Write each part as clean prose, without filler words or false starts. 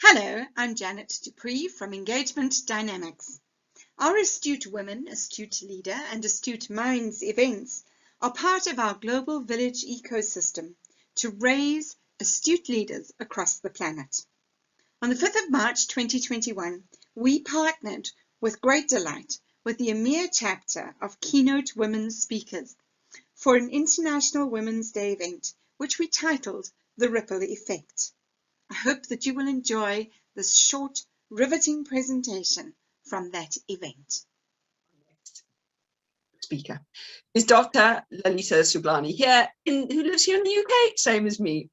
Hello, I'm Janet Dupree from Engagement Dynamics. Our Astute Women, Astute Leader and Astute Minds events are part of our global village ecosystem to raise astute leaders across the planet. On the 5th of March 2021, we partnered with great delight with the EMEA chapter of Keynote Women Speakers for an International Women's Day event, which we titled The Ripple Effect. I hope that you will enjoy this short, riveting presentation from that event. Speaker is Dr. Lalitaa Suglani here, who lives here in the UK, same as me.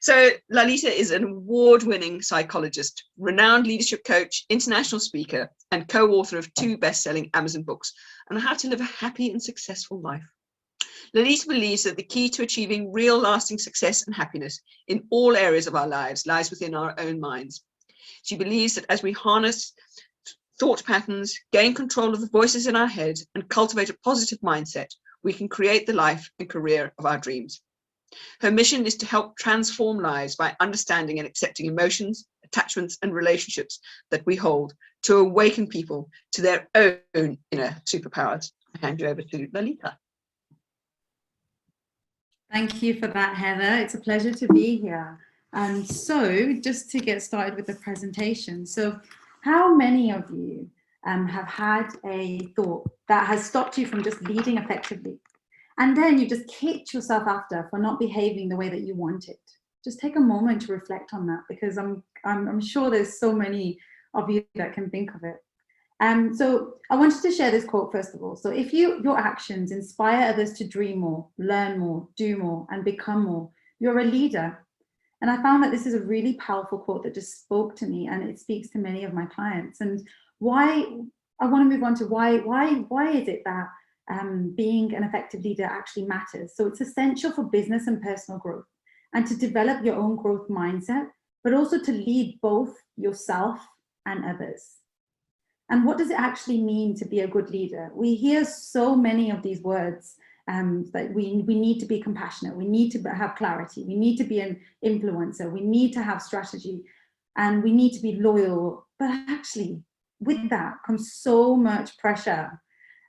So Lalitaa is an award-winning psychologist, renowned leadership coach, international speaker, and co-author of 2 best-selling Amazon books on how to live a happy and successful life. Lalitaa believes that the key to achieving real lasting success and happiness in all areas of our lives lies within our own minds. She believes that as we harness thought patterns, gain control of the voices in our head, and cultivate a positive mindset, we can create the life and career of our dreams. Her mission is to help transform lives by understanding and accepting emotions, attachments, and relationships that we hold to awaken people to their own inner superpowers. I hand you over to Lalitaa. Thank you for that, Heather. It's a pleasure to be here. So just to get started with the presentation. So how many of you have had a thought that has stopped you from just leading effectively? And then you just kicked yourself after for not behaving the way that you wanted. Just take a moment to reflect on that, because I'm sure there's so many of you that can think of it. So I wanted to share this quote first of all. So if your actions inspire others to dream more, learn more, do more, and become more, you're a leader. And I found that this is a really powerful quote that just spoke to me, and it speaks to many of my clients. And why I want to move on to why is it that being an effective leader actually matters? So it's essential for business and personal growth, and to develop your own growth mindset, but also to lead both yourself and others. And what does it actually mean to be a good leader? We hear so many of these words that we need to be compassionate, we need to have clarity, we need to be an influencer, we need to have strategy, and we need to be loyal. But actually, with that comes so much pressure.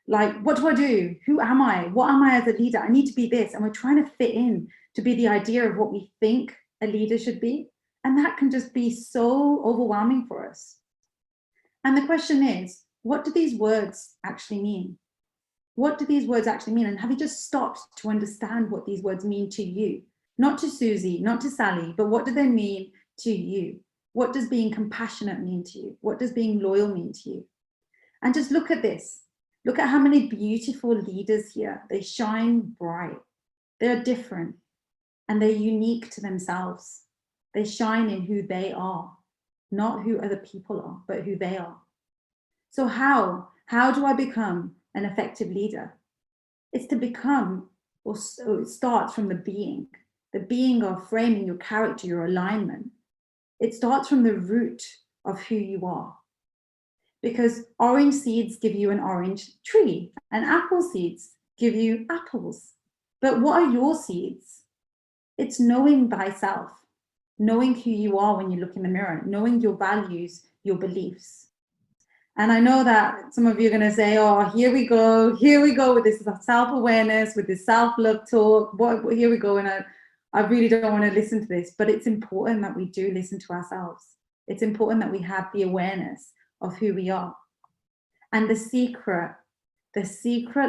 Like, what do I do? Who am I? What am I as a leader? I need to be this. And we're trying to fit in to be the idea of what we think a leader should be. And that can just be so overwhelming for us. And the question is, what do these words actually mean? What do these words actually mean? And have you just stopped to understand what these words mean to you? Not to Susie, not to Sally, but what do they mean to you? What does being compassionate mean to you? What does being loyal mean to you? And just look at this. Look at how many beautiful leaders here. They shine bright. They're different and they're unique to themselves. They shine in who they are. Not who other people are, but who they are. So how do I become an effective leader? It's to become, or it starts from the being of framing your character, your alignment. It starts from the root of who you are. Because orange seeds give you an orange tree, and apple seeds give you apples. But what are your seeds? It's knowing thyself. Knowing who you are when you look in the mirror, knowing your values, your beliefs. And I know that some of you are going to say, oh, here we go with this self-awareness, with this self-love talk. Here we go. And I really don't want to listen to this, but it's important that we do listen to ourselves. It's important that we have the awareness of who we are. And the secret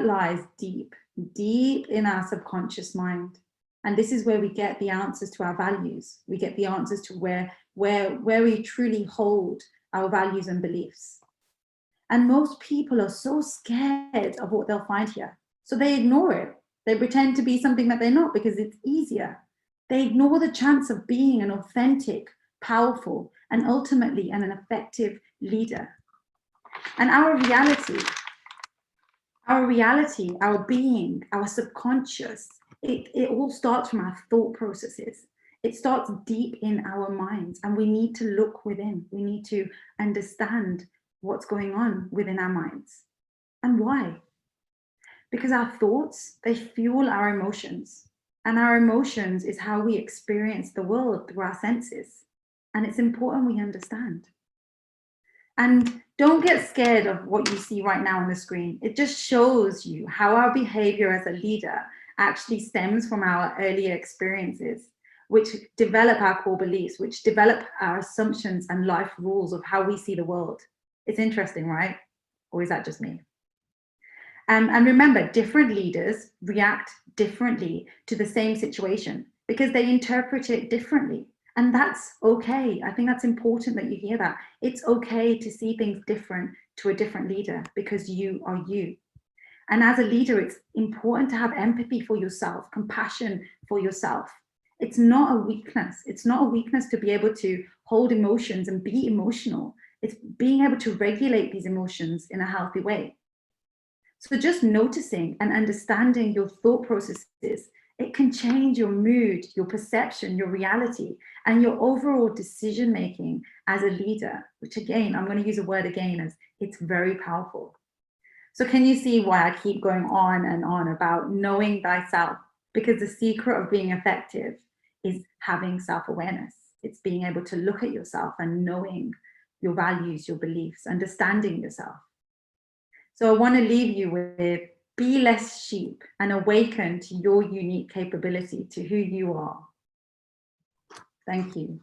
lies deep in our subconscious mind. And this is where we get the answers to our values. We get the answers to where we truly hold our values and beliefs. And most people are so scared of what they'll find here. So they ignore it. They pretend to be something that they're not because it's easier. They ignore the chance of being an authentic, powerful, and ultimately an effective leader. And our reality, our being, our subconscious, it all starts from our thought processes. It starts deep in our minds, and we need to look within. We need to understand what's going on within our minds. And why? Because our thoughts, they fuel our emotions. And our emotions is how we experience the world through our senses. And it's important we understand. And don't get scared of what you see right now on the screen. It just shows you how our behavior as a leader actually stems from our earlier experiences, which develop our core beliefs, which develop our assumptions and life rules of how we see the world. It's interesting, right? Or is that just me? And remember, different leaders react differently to the same situation because they interpret it differently. And that's okay. I think that's important that you hear that. It's okay to see things different to a different leader because you are you. And as a leader, it's important to have empathy for yourself, compassion for yourself. It's not a weakness. It's not a weakness to be able to hold emotions and be emotional. It's being able to regulate these emotions in a healthy way. So just noticing and understanding your thought processes, it can change your mood, your perception, your reality, and your overall decision making as a leader, which again, I'm going to use a word again as it's very powerful. So can you see why I keep going on and on about knowing thyself? Because the secret of being effective is having self-awareness. It's being able to look at yourself and knowing your values, your beliefs, understanding yourself. So I want to leave you with be less sheep and awaken to your unique capability, to who you are. Thank you.